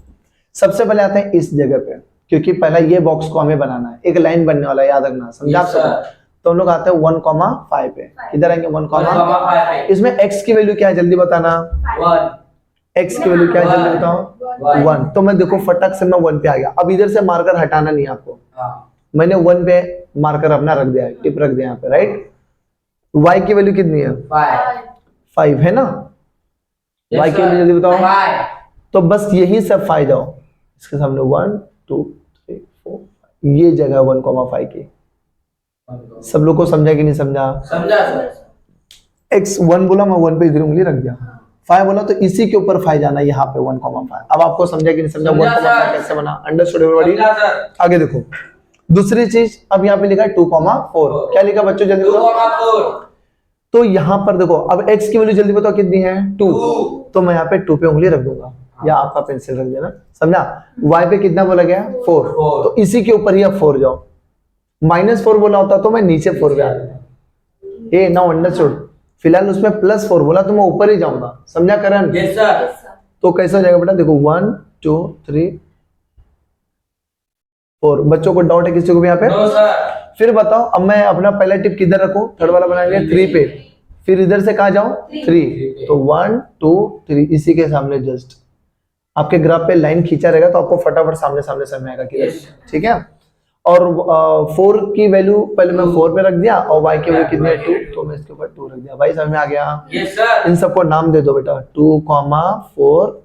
S1: सबसे पहले आते हैं इस जगह पे, क्योंकि पहला ये बॉक्स को हमें बनाना है, एक लाइन बनने वाला है, याद रखना, समझा आप
S2: Yes,
S1: सबको।
S2: sir.
S1: तो हम लोग आते हैं 1,5 पे, किधर आएंगे 1,5।
S2: 1,5
S1: इसमें x की वैल्यू क्या है जल्दी बताना,
S2: 1
S1: x की वैल्यू क्या है जल्दी बताओ, 1। तो मैं देखो फटक से मैं 1 पे आ गया। अब इधर से मार्कर हटाना नहीं है आपको,
S2: हाँ
S1: मैंने 1 पे मार्कर अपना रख दिया है, टिप रख दिया यहाँ पे, राइट। y की वैल्यू कितनी है,
S2: 5
S1: 5 है ना, y की वैल्यू जल्दी बताओ।
S2: 5
S1: तो बस यही सब 5 जाओ, इसके सामने 1 2 3 4 5, ये जगह 1,5 की। सब लोग को समझा कि नहीं समझा,
S2: समझा सर।
S1: x 1 बोला, मैं 1 पे इधर उंगली रख दिया, 5 बोला तो इसी के ऊपर 5 जाना, यहाँ पे 1,5। अब आपको समझा कि नहीं समझा,
S2: समझा
S1: 1,5
S2: सर।
S1: कैसे बना, अंडरस्टूड एवरीबॉडी।
S2: समझा सर।
S1: आगे देखो दूसरी चीज, अब यहाँ पे लिखा है 2,4, क्या लिखा बच्चों जल्दी बताओ।
S2: 2,4
S1: तो यहाँ पर देखो, अब x की वैल्यू जल्दी बताओ कितनी है, 2।
S2: 2
S1: तो मैं यहाँ पे 2 पे उंगली रख दूंगा, या आपका पेंसिल रख देना, समझा। y पे कितना बोला गया, 4, तो इसी के ऊपर ही अब 4 जाओ। -4 बोला होता तो मैं नीचे 4 पे आ जाता, ये नाउ अंडरस्टूड। फिलहाल उसमें +4 बोला तो मैं ऊपर ही जाऊंगा, समझा करण।
S2: Yes sir.
S1: तो कैसा हो जाएगा बेटा, देखो 1 2 3 4। बच्चों को डाउट है किसी को भी यहाँ पे,
S2: नो सर।
S1: फिर बताओ, अब मैं अपना पहला टिप किधर रखूं, थर्ड वाला बनाएंगे 3 पे, फिर इधर से कहा जाऊं 3, तो 1 2 3 इसी के सामने जस्ट आपके ग्राफ पे लाइन खींचा रहेगा, तो आपको फटाफट सामने सामने समझ में आएगा किधर,
S2: Yes.
S1: ठीक है। और 4 की वैल्यू पहले मैं 4 पे रख दिया, और y की वैल्यू कितनी है 2, तो मैं इसके ऊपर 2 रख दिया। भाई समझ में आ गया,
S2: यस सर।
S1: इन सबको नाम दे दो बेटा, 2,4,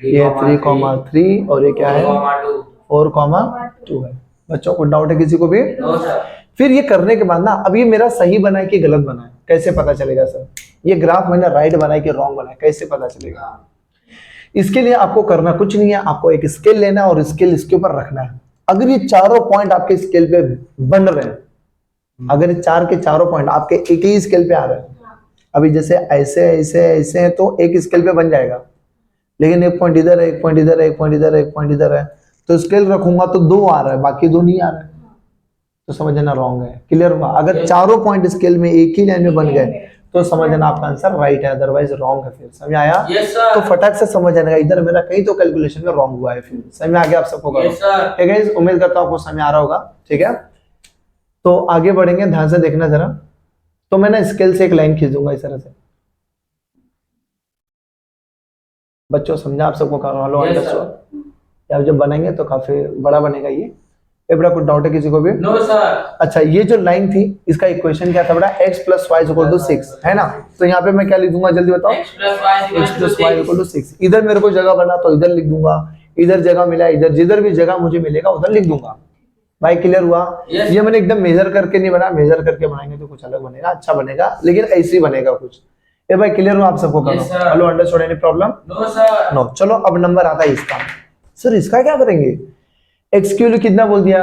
S1: ये 3,3, और ये क्या है 4,2 है। बच्चों को डाउट है किसी को भी,
S2: नो सर।
S1: फिर ये करने के बाद ना, अब ये मेरा सही बना है कि गलत बना है, कैसे पता चलेगा सर, ये ग्राफ मैंने राइट बनाया कि रॉन्ग बनाया, कैसे पता चलेगा। इसके लिए आपको करना कुछ नहीं है, आपको एक स्केल लेना है और स्केल इसके ऊपर रखना है। अगर ये चारों पॉइंट आपके स्केल पे बन रहे हैं, अगर ये 4 के चारों पॉइंट आपके एक ही स्केल पे आ रहे हैं, अभी जैसे ऐसे ऐसे ऐसे हैं तो एक स्केल पे बन जाएगा, लेकिन एक पॉइंट इधर है, एक पॉइंट इधर है, एक पॉइंट इधर है, एक पॉइंट इधर है, तो स्केल रखूंगा तो 2 आ रहा है, बाकी 2 नहीं आ रहा है, तो समझना रॉन्ग है। क्लियर हुआ, अगर चारों पॉइंट स्केल में एक ही लाइन में बन गए तो समझना आपका आंसर राइट है, अदरवाइज रॉन्ग है। फिर समझ आया,
S2: यस सर।
S1: तो फटाक से समझ आएगा, इधर मेरा कहीं तो कैलकुलेशन में रॉन्ग हुआ है, फिर समझ में आ गया आप सबको करो,
S2: यस सर।
S1: ठीक है। उम्मीद करता हूँ आपको समझ आ रहा होगा, ठीक है। तो आगे बढ़ेंगे, ध्यान से देखना जरा। तो मैं ना स्केल से एक लाइन खींच दूंगा इस तरह से, बच्चों समझा आप सबको कर रहा
S2: Yes,
S1: हूँ। जब बनाएंगे तो काफी बड़ा बनेगा ये बड़ा कुछ डाउट है किसी को भी,
S2: नो सर।
S1: अच्छा ये जो लाइन थी इसका इक्वेशन क्या था बेटा, x + y = 6 है ना। तो यहाँ पे मैं क्या लिख दूंगा जल्दी बताओ,
S2: x + y
S1: = 6। इधर मेरे को जगह बना तो इधर लिख दूंगा, इधर जगह मिला इधर, जिधर भी जगह मुझे मिलेगा उधर लिख दूंगा। भाई क्लियर हुआ।
S2: Yes.
S1: ये मैंने एकदम मेजर करके नहीं बना, मेजर करके बनाएंगे तो कुछ अलग बनेगा, अच्छा बनेगा, लेकिन ऐसे ही बनेगा कुछ। ये भाई क्लियर हुआ आप सबको करो,
S2: Yes, sir.
S1: Hello understood, any problem,
S2: no sir.
S1: No. चलो अब नंबर आता है इसका, सर इसका क्या करेंगे, x की वैल्यू कितना बोल दिया,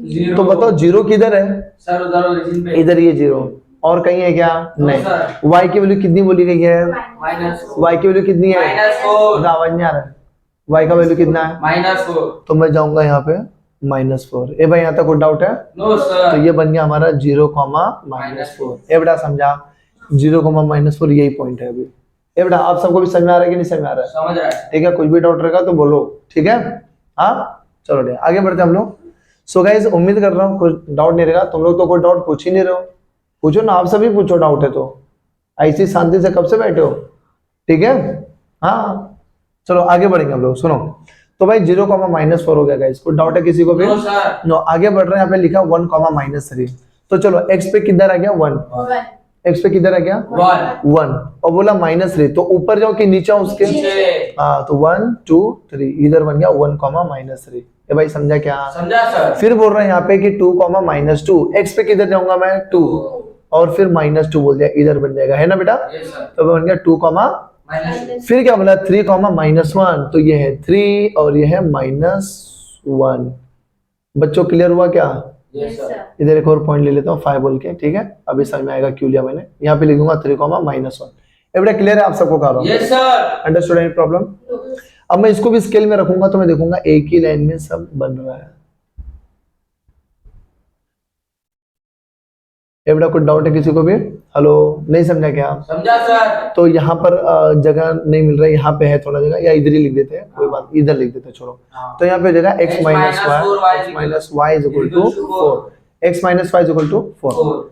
S2: जीरो।
S1: तो बताओ 0 किधर है,
S2: सर उधर ओरिजिन पे
S1: इधर ये 0, और कहीं है क्या, नहीं।
S2: सर।
S1: y की वैल्यू कितनी बोली गई है,
S2: -4
S1: y की वैल्यू कितनी है,
S2: -4
S1: आवाज नहीं आ रहा है, y का वैल्यू कितना है,
S2: -4
S1: तो मैं जाऊंगा यहाँ पे -4। ए भाई यहाँ तक कोई डाउट है,
S2: नो
S1: तो
S2: सर।
S1: ये बन गया हमारा 0, -4। ए बेटा समझा, 0, -4 यही पॉइंट है अभी। ए बेटा आप सबको भी समझ में आ रहा है कि नहीं समझ में आ रहा है,
S2: समझ रहा है।
S1: ठीक है। कुछ भी डाउट रहेगा तो बोलो, ठीक है। हाँ चलो ठीक है, आगे बढ़ते हैं हम लोग। सो गाइस उम्मीद कर रहा हूँ कुछ डाउट नहीं रहेगा, तुम लोग तो कोई डाउट पूछ ही नहीं रहे हो, पूछो ना, आप सभी पूछो डाउट है तो, ऐसी शांति से कब से बैठे हो, ठीक है। हाँ चलो आगे बढ़ेंगे हम लोग, सुनो। तो भाई 0, -4 हो गया गाइस, कोई डाउट है किसी को भी,
S2: नो सर।
S1: नो। आगे बढ़ रहे हैं, यहाँ पे लिखा 1, -3। तो चलो x पे किधर आ गया 1, x पे किधर आ गया 1, और बोला -3, तो ऊपर जाओ कि नीचे आओ उसके,
S2: नीचे।
S1: हाँ तो 1 2 3 इधर बन गया 1, -3। ये भाई समझा क्या,
S2: समझा सर।
S1: फिर बोल रहे हैं यहाँ पे कि 2, -2, x पे किधर जाऊंगा मैं 2, और फिर -2 बोल दिया, इधर बन जाएगा, है ना बेटा।
S2: Yes sir.
S1: तो बन गया 2, फिर क्या बोला 3, -1, तो ये है 3 और ये है -1। बच्चों क्लियर हुआ क्या,
S2: यस सर।
S1: इधर एक और पॉइंट ले लेता हूँ 5 बोल के, ठीक है। अभी समझ में आएगा क्यों लिया मैंने, यहाँ पे लिख दूंगा 3, -1। ये बेटा क्लियर है आप सबको कर रहा हूँ,
S2: yes sir.
S1: Understood any problem. अब मैं इसको भी स्केल में रखूंगा तो मैं देखूंगा एक ही लाइन में सब बन रहा है, ये बेटा कुछ डाउट है किसी को भी? हेलो, नहीं समझा क्या आप?
S2: समझा सर।
S1: तो यहाँ पर जगह नहीं मिल रहा है, यहाँ पे है थोड़ा जगह, या इधर ही लिख देते हैं, कोई बात, इधर लिख देते हैं, छोड़ो। तो यहाँ पे जगह x minus y is equal to 4, x minus y is equal to 4।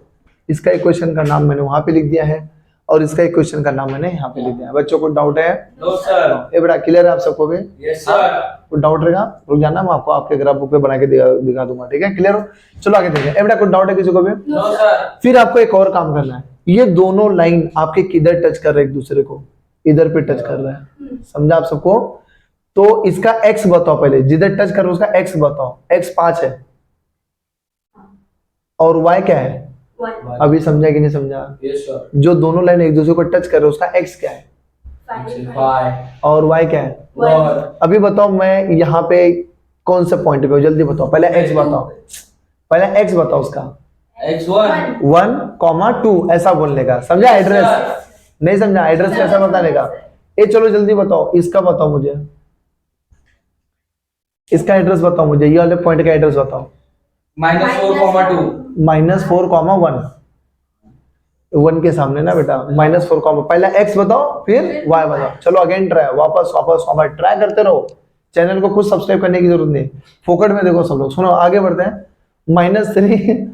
S1: इसका इक्वेशन का नाम मैंने वहां पे लिख दिया है और इसका इक्वेशन का नाम मैंने यहाँ पे लिख दिया है। बच्चों को डाउट है?
S2: No sir.
S1: ये बेटा क्लियर है आप सबको भी?
S2: Yes sir.
S1: कुछ डाउट रहेगा रुक जाना, मैं आपको आपके ग्राफ बुक पे बना के दिखा दूंगा, ठीक है? क्लियर हो? चलो आगे देखिए। ये बेटा कुछ डाउट है किसी को भी?
S2: No sir.
S1: फिर आपको एक और काम करना है, ये दोनों लाइन आपके किधर टच कर रहे हैं एक दूसरे को? इधर पे टच कर रहा है, समझा आप सबको? तो इसका x बताओ, पहले जिधर टच कर रहे हो उसका x बताओ। x 5 है और y क्या है? अभी समझा कि नहीं समझा?
S2: Yes sir.
S1: जो दोनों लाइन एक दूसरे को टच कर रहे हो उसका x क्या है
S2: 5
S1: और y क्या है?
S2: 1।
S1: अभी बताओ मैं यहाँ पे कौन से पॉइंट पे हूँ, जल्दी बताओ। पहले x बताओ, पहले x बताओ उसका।
S2: x1
S1: 1,2 ऐसा बोलने का, समझा? एड्रेस नहीं समझा? एड्रेस कैसा बताने का? ए चलो जल्दी बताओ, इसका बताओ मुझे, इसका एड्रेस बताओ मुझे, ये वाले पॉइंट का एड्रेस बताओ।
S2: -4,2
S1: -4,1 1 के सामने ना बेटा, -4, पहला x बताओ फिर y बताओ। चलो अगेन ट्राई, वापस वापस वापस ट्राई करते रहो। चैनल को खुद सब्सक्राइब करने की जरूरत नहीं, फोकट में देखो सब लोग। सुनो आगे बढ़ते हैं। -3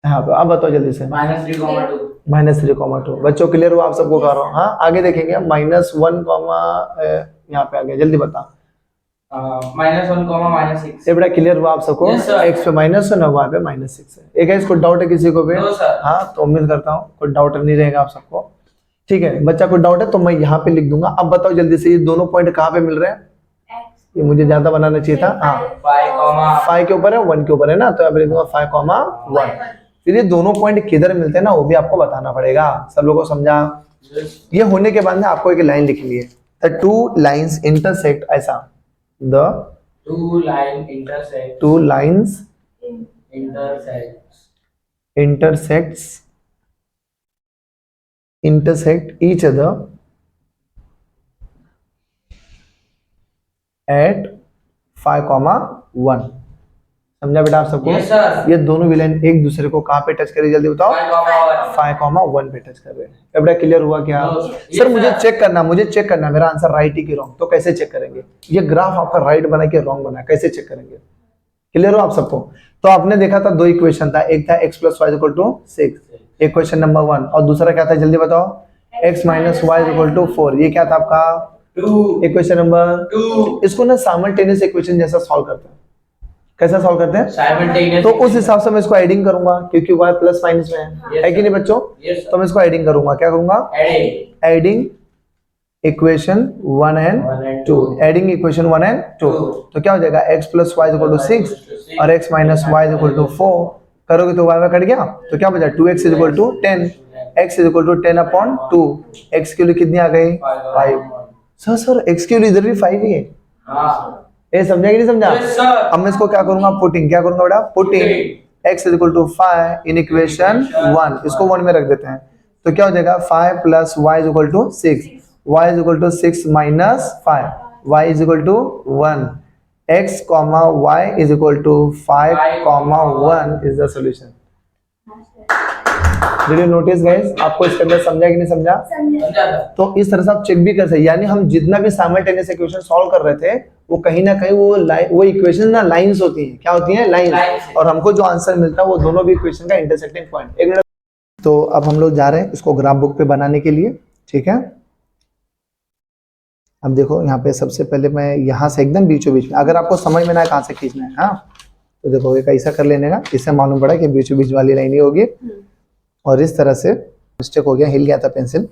S1: हाँ अब बताओ जल्दी से।
S2: -3,2
S1: बच्चों क्लियर हो? आप सबको कर रहा हूँ। हाँ आगे देखेंगे। -1, यहाँ पे आ गया, जल्दी बता।
S2: -1, -6।
S1: ये बड़ा क्लियर हुआ आप सबको?
S2: Yes, sir.
S1: x पे माइनस है ना, y पे -6 है। एक है, इसको डाउट है किसी को भी?
S2: No, sir.
S1: हाँ तो उम्मीद करता हूँ कोई डाउट नहीं रहेगा आप सबको, ठीक है? बच्चा कोई डाउट है तो मैं यहाँ पे लिख दूंगा। अब बताओ जल्दी से, ये दोनों पॉइंट कहाँ पे मिल रहे हैं? ये मुझे ज्यादा बनाना चाहिए था। हाँ 5 के ऊपर है, 1 के ऊपर है ना, तो अब लिख दूंगा 5,1। फिर ये दोनों पॉइंट किधर मिलते हैं ना, वो भी आपको बताना पड़ेगा। सब लोगों को समझा? ये होने के बाद में आपको एक लाइन लिखनी है, द 2 लाइन्स इंटरसेक्ट, ऐसा the
S2: 2 lines
S1: intersect each other at 5,1। समझा बेटा आप सबको?
S2: Yes, sir.
S1: ये दोनों विलेन एक दूसरे को कहाँ पे टच कर रहे हैं, जल्दी बताओ। 5,1 पे टच कर रहे हैं। अब बेटा क्लियर हुआ क्या?
S2: No,
S1: सर
S2: yes,
S1: मुझे
S2: sir.
S1: चेक करना मेरा आंसर राइट ही कि रॉन्ग, तो कैसे चेक करेंगे? ये ग्राफ आपका राइट बना के रॉन्ग बना, कैसे चेक करेंगे? क्लियर हो आप सबको? तो आपने देखा था दो इक्वेशन था, एक था x + y = 6, इक्वेशन नंबर 1, और दूसरा क्या था जल्दी बताओ? x - y = 4। ये क्या था आपका?
S2: 2
S1: इक्वेशन नंबर 2। इसको ना साइमल्टेनियस इक्वेशन जैसा सॉल्व करते हैं। कैसा सॉल्व करते हैं?
S2: simultaneous।
S1: तो उस हिसाब से मैं इसको एडिंग करूंगा, क्योंकि y प्लस माइनस में है कि नहीं बच्चों?
S2: Yes, sir.
S1: तो मैं इसको एडिंग करूंगा। क्या करूंगा? Adding equation 1 and 2। Adding equation 1 and 2। तो क्या हो जाएगा? x + y = 6 और x - y = 4। करोगे तो y कट गया, तो क्या बचा? 2x = 10। x = 10/2। x की वैल्यू कितनी आ गई? 5। सर x की वैल्यू इधर भी 5 ही है।
S2: हाँ।
S1: ये समझा कि नहीं समझा?
S2: Yes, sir.
S1: अब मैं इसको क्या करूंगा? पुटिंग। क्या करूंगा बेटा? Putting x = 5 in equation 1। इसको 1 में रख देते हैं, तो क्या हो जाएगा? 5 + y = 6। y = 6 - 5, y = 1। x, y = 5,1 is the solution। Did you notice guys? आपको इसके अंदर समझा कि नहीं समझा?
S2: समझा था।
S1: तो इस तरह से आप चेक भी कर सकते हैं। यानी हम जितना भी साइमल्टेनियस इक्वेशन सॉल्व कर रहे थे, वो कहीं ना कहीं वो इक्वेशन ना लाइंस होती हैं। क्या होती हैं? लाइंस। और हमको जो आंसर मिलता है वो दोनों भी इक्वेशन का इंटरसेक्टिंग पॉइंट। एक मिनट। तो अब हम लोग जा रहे हैं इसको ग्राफ बुक पे बनाने के लिए, ठीक है? अब देखो यहाँ पे सबसे पहले मैं यहाँ से एकदम बीचों बीच में, अगर आपको समझ में ना कहाँ से खींचना है, हाँ तो देखो एक ऐसा कर लेने का, इससे मालूम पड़ा कि बीचों बीच वाली लाइन ही होगी। और इस तरह से मिस्टेक हो गया, हिल गया था पेंसिल,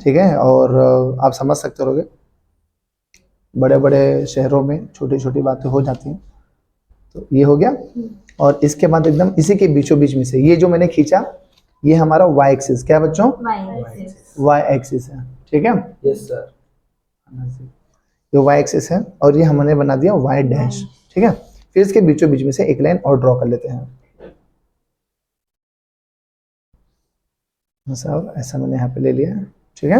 S1: ठीक है? और आप समझ सकते रहोगे, बड़े बड़े शहरों में छोटी छोटी बातें हो जाती हैं। तो ये हो गया, और इसके बाद एकदम इसी के बीचों बीच में से ये जो मैंने खींचा, ये हमारा y एक्सिस। क्या बच्चों? y एक्सिस है, ठीक है?
S2: Yes sir.
S1: ये y एक्सिस है और ये हमने बना दिया y डैश, ठीक है? फिर इसके बीचों बीच में से एक लाइन और ड्रॉ कर लेते हैं। सब ऐसा मैंने यहाँ पे ले लिया, ठीक है?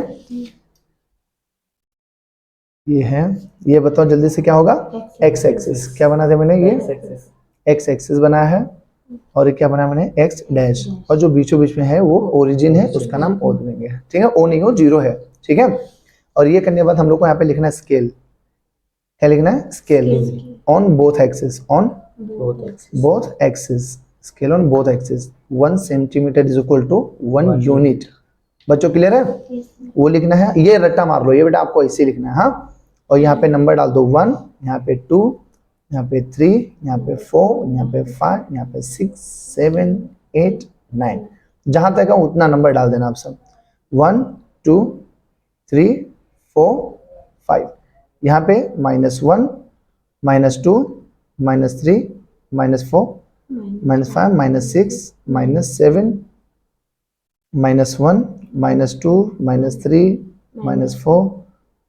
S1: ये है, ये बताओ जल्दी से क्या होगा? x axis. क्या बना दिया मैंने? ये x एक्सिस बनाया है। और ये क्या बना मैंने एक्स डैश, और जो बीचों बीच में है वो ओरिजिन है, उसका नाम ओ देंगे, ठीक है, ओ नहीं हो जीरो है, ठीक है। और ये करने के बाद हम लोग को यहाँ पे लिखना है स्केल, क्या लिखना है scale on both axis, on both axis, scale on both axis, 1 centimetre is equal to 1 unit. बच्चों क्लियर है, वो लिखना है, ये रट्टा मार लो, ये बेटा आपको ऐसे लिखना है, हाँ। और यहाँ पे नंबर डाल दो 1, यहाँ पे 2, यहाँ पे 3, यहाँ पे 4, यहाँ पे 5, यहाँ पे 6, 7, 8, 9, जहां तक है उतना नंबर डाल देना आप सब, 1, 2, 3, 4, 5, यहाँ पे -1, -2, -3, -4, -5, -6, -7, -1, -2, -3, -4,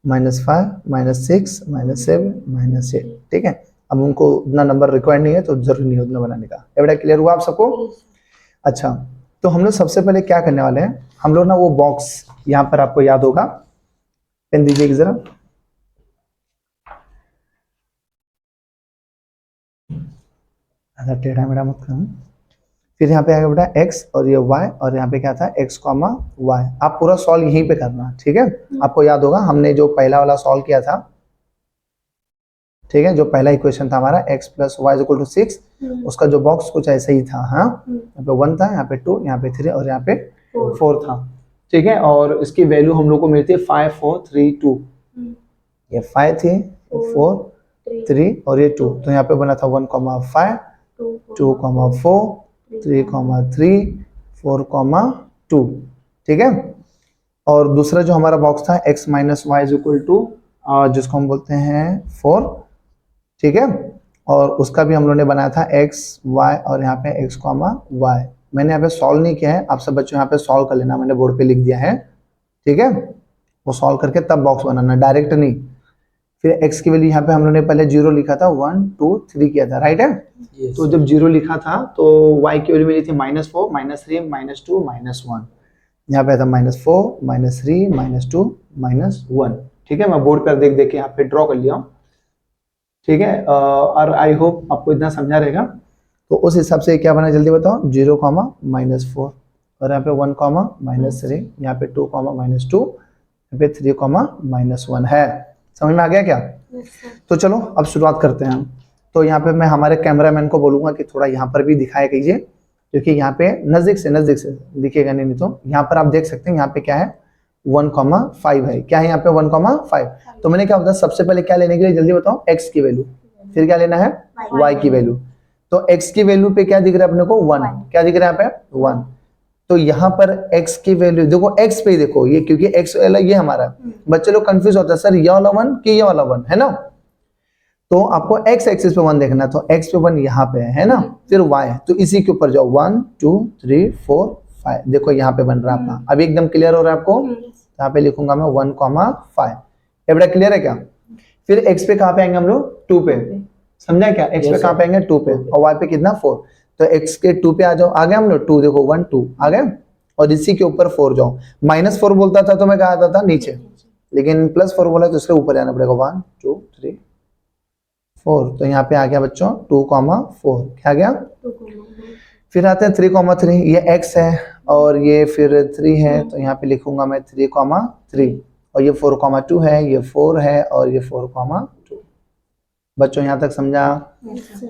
S1: -5, -6, -7, -8, ठीक है। अब उनको उतना नंबर रिक्वायर्ड नहीं है तो जरूरी नहीं है उतना बनाने का। ये बेटा क्लियर हुआ आप सबको? अच्छा, तो हम लोग सबसे पहले क्या करने वाले हैं, हम लोग ना वो बॉक्स यहाँ पर आपको याद होगा, पेन दीजिए जरा, टेढ़ा मेढ़ा मत करना। फिर यहाँ पे आएगा बेटा x और ये y, और यहाँ पे क्या था x, y। आप पूरा सॉल्व यहीं पे करना, ठीक है। आपको याद होगा हमने जो पहला वाला सॉल्व किया था, ठीक है, जो पहला इक्वेशन था हमारा x + y = 6, उसका जो बॉक्स कुछ ऐसा ही था, हाँ। यहाँ पे 1 था, यहाँ पे 2, यहाँ पे 3 और यहाँ पे 4 था, ठीक है। और इसकी वैल्यू हम लोग को मिलती है 5, 4, 3, 2, ये 5 थी, 4, 3 और ये 2, तो यहाँ पे बना था 1, 5, 2, 4, 3, 3, 4, 2, ठीक है। और दूसरा जो हमारा बॉक्स था x - y = जिसको हम बोलते हैं 4, ठीक है। और उसका भी हम लोगों ने बनाया था x, y और यहाँ पे x, y। मैंने यहाँ पे सॉल्व नहीं किया है, आप सब बच्चों यहाँ पे सॉल्व कर लेना, मैंने बोर्ड पे लिख दिया है, ठीक है। वो सॉल्व करके तब बॉक्स बनाना, डायरेक्ट नहीं। फिर x की वैल्यू यहाँ पे हम लोगों ने पहले 0 लिखा था, 1, 2, 3 किया था, राइट है। तो जब 0 लिखा था तो y की वैल्यू मिली थी -4, -3, -2, -1। यहाँ पे था -4, -3, -2, -1, ठीक है। मैं बोर्ड पर देख देख के यहाँ पे ड्रॉ कर लिया हूँ, ठीक है। और आई होप आपको इतना समझा रहेगा। तो उस हिसाब से क्या बना जल्दी बताओ, 0, -4, और यहाँ पे 1, -3, यहाँ पे 2, -2, यहाँ पे 3, -1 है। समझ में आ गया क्या? तो चलो अब शुरुआत करते हैं हम। तो यहाँ पे मैं हमारे कैमरामैन को बोलूंगा कि थोड़ा यहाँ पर भी दिखाया कीजिए, क्योंकि यहाँ पे नजदीक से दिखेगा नहीं तो यहाँ पर आप देख सकते हैं, यहाँ पे क्या है 1, 5 है, क्या है यहाँ पे 1, 5। तो मैंने क्या बताया, सबसे पहले क्या लेने के लिए जल्दी बताओ, x की वैल्यू, फिर क्या लेना है y की वैल्यू। तो x की वैल्यू पे क्या दिख रहा है अपने को 1, क्या दिख रहा है यहाँ पे 1। तो यहाँ पर x की वैल्यू देखो, x पे देखो, ये क्योंकि x वाला ये हमारा, बच्चे लोग कंफ्यूज होता है सर ये वाला 1 कि ये वाला 1 है ना। तो आपको x एक्सिस पे 1 देखना है, तो x पे 1 यहाँ पे है ना। फिर y, तो इसी के ऊपर जाओ 1, 2, 3, 4, 5, देखो यहाँ पे बन रहा है अपना। अभी एकदम क्लियर हो रहा है आपको? यहाँ पे लिखूंगा मैं 1, 5। ये बड़ा क्लियर है क्या? फिर x पे कहाँ पे आएंगे हम लोग, 2 पे, समझा क्या? x पे कहाँ पे आएंगे 2 पे, और y पे कितना 4। तो x के 2 पे आ जाओ, आ गए हम लोग 2, देखो 1, 2 आ गए, और इसी के ऊपर 4 जाओ। -4 बोलता था तो मैं कहा आता था नीचे, लेकिन +4 बोला तो उसके ऊपर जाना पड़ेगा, 1, 2, 3, 4। तो यहाँ पे आ गया बच्चों 2, 4, क्या आ गया। फिर आते हैं 3, 3, ये x है और ये फिर 3 है, तो यहाँ पे लिखूंगा मैं 3, 3, और ये 4, 2 है, ये 4 है और ये 4, 2। बच्चों यहाँ तक समझा?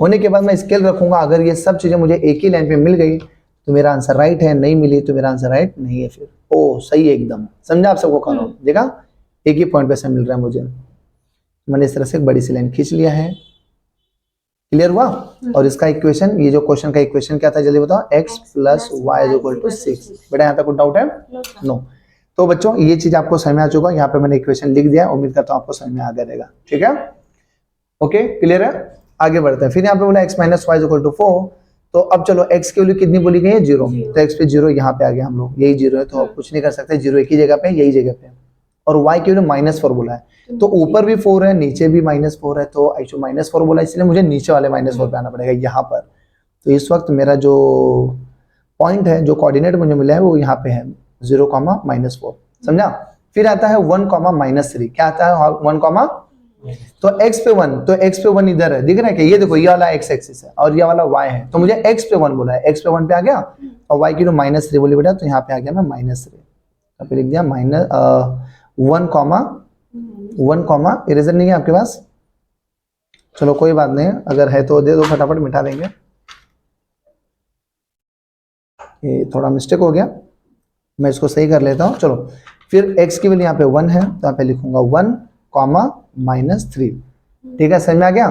S1: होने के बाद मैं स्केल रखूंगा, अगर ये सब चीजें मुझे एक ही लाइन पे मिल गई तो मेरा आंसर राइट है, नहीं मिली तो मेरा आंसर राइट नहीं है। फिर ओ सही है एकदम, समझा आप सबको? करो देखा, एक ही पॉइंट पे से मिल रहा है मुझे। मैंने इस तरह से एक बड़ी सी लाइन खींच लिया है, क्लियर हुआ। और इसका इक्वेशन, ये जो क्वेश्चन का इक्वेशन क्या था जल्दी बताओ, x + y = 6। बेटा यहाँ तक कोई डाउट है? नो। तो बच्चों ये चीज आपको समझ में आ चुका है, यहाँ पे मैंने इक्वेशन लिख दिया, उम्मीद करता हूँ आपको समझ में आ गया रहेगा, ठीक है। ओके क्लियर है, आगे बढ़ते हैं। फिर यहाँ पे बोला x - y = 4। तो अब चलो x की वैल्यू कितनी बोली गई है, 0, तो x पे 0 यहाँ पे आ गया हम लोग, यही 0 है, तो कुछ नहीं कर सकते, 0 एक ही जगह पे, यही जगह पे। और y की वैल्यू -4 बोला है, तो ऊपर भी 4 है, नीचे भी -4 है, तो एक्चुअली -4 बोला, इसलिए मुझे नीचे वाले -4 पे आना पड़ेगा यहाँ पर। तो इस वक्त मेरा जो पॉइंट है, जो कोऑर्डिनेट मुझे मिला है वो यहाँ पे है 0, -4, समझा। फिर आता है 1, -3, क्या आता है 1, तो x पे 1, तो x पे 1 इधर है, दिख रहा है कि ये देखो ये वाला x एक्सिस है और ये वाला y है, तो मुझे x पे 1 बोला है, x पे 1 पे आ गया और y की जो -3 बोली बेटा, तो यहाँ पे आ गया मैं -3, यहाँ पे लिख दिया -1, इरेजर नहीं है आपके पास, चलो कोई बात नहीं, अगर है तो दे दो, फटाफट मिटा देंगे, ये थोड़ा मिस्टेक हो गया, मैं इसको सही कर लेता हूँ। चलो फिर x की वैल्यू यहाँ पे 1 है, तो यहाँ पे लिखूंगा 1, -3, ठीक है, समझ में आ गया।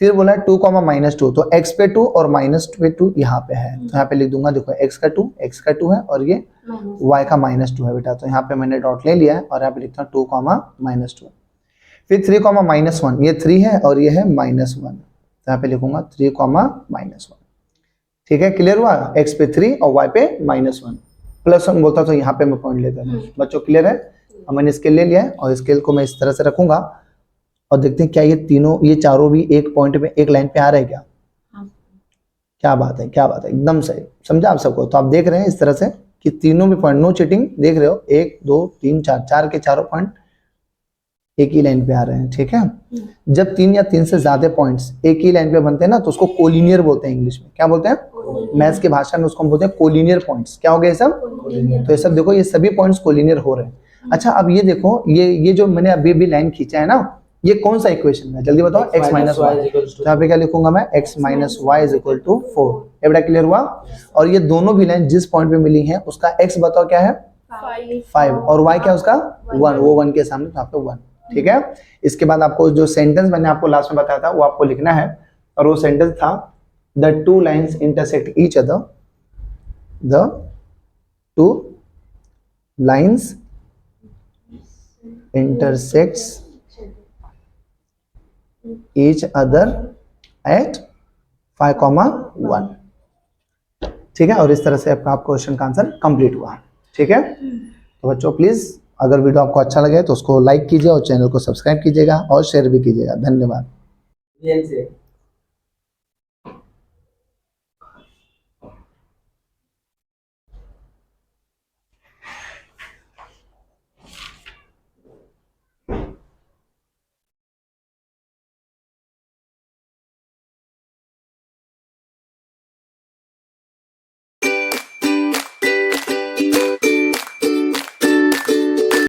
S1: फिर बोला 2, -2, तो x पे 2 और -2 यहाँ पे है, तो यहाँ पे लिख दूंगा, देखो x का 2 है और ये y का -2 है बेटा, तो यहाँ पे मैंने डॉट ले लिया है और यहाँ पे लिखता हूँ 2, -2। फिर 3, -1, ये 3 है और ये है -1, तो यहाँ पे लिखूंगा 3, -1, ठीक है, क्लियर हुआ, x पे 3 और y पे -1, +1 बोलता तो यहाँ पे मैं पॉइंट लेता हूँ। बच्चों क्लियर है, अब मैंने स्केल ले लिया है और स्केल को मैं इस तरह से रखूंगा और देखते हैं क्या ये चारों भी एक पॉइंट पे, एक लाइन पे आ रहे हैं क्या? क्या बात है, क्या बात है, एकदम सही, समझा आप सबको। तो आप देख रहे हैं इस तरह से कि तीनों भी पॉइंट, नो चीटिंग, देख रहे हो 1 2 3 4, 4 के चारों पॉइंट एक ही लाइन पे आ रहे हैं, ठीक है। जब 3 या 3 से ज्यादा पॉइंट्स एक ही लाइन पे बनते हैं ना, तो उसको कोलिनियर बोलते हैं, इंग्लिश में क्या बोलते हैं, मैथ्स की भाषा में उसको हम बोलते हैं कोलिनियर पॉइंट्स। क्या हो गया ये सब? तो ये सब देखो, ये सभी पॉइंट्स कोलिनियर हो रहे हैं। अच्छा, अब ये देखो, ये जो मैंने अभी भी लाइन खींचा है ना, ये कौन सा इक्वेशन है, जल्दी बताओ, x - y, तो यहाँ पे क्या लिखूंगा मैं, x - y = 4, ये बड़ा क्लियर हुआ। और ये दोनों भी लाइन जिस पॉइंट पे मिली है उसका x बताओ क्या है, 5, और y क्या उसका 1, वो 1 के सामने, तो यहाँ पे 1, ठीक है। इसके बाद आपको जो सेंटेंस मैंने आपको लास्ट में बताया था वो आपको लिखना है, और वो सेंटेंस था the 2 lines intersect each other, the 2 lines intersects each other at 5, 1, ठीक है। और इस तरह से आपका क्वेश्चन का आंसर कंप्लीट हुआ, ठीक है। तो बच्चों प्लीज, अगर वीडियो आपको अच्छा लगे तो उसको लाइक कीजिए और चैनल को सब्सक्राइब कीजिएगा और शेयर भी कीजिएगा। धन्यवाद।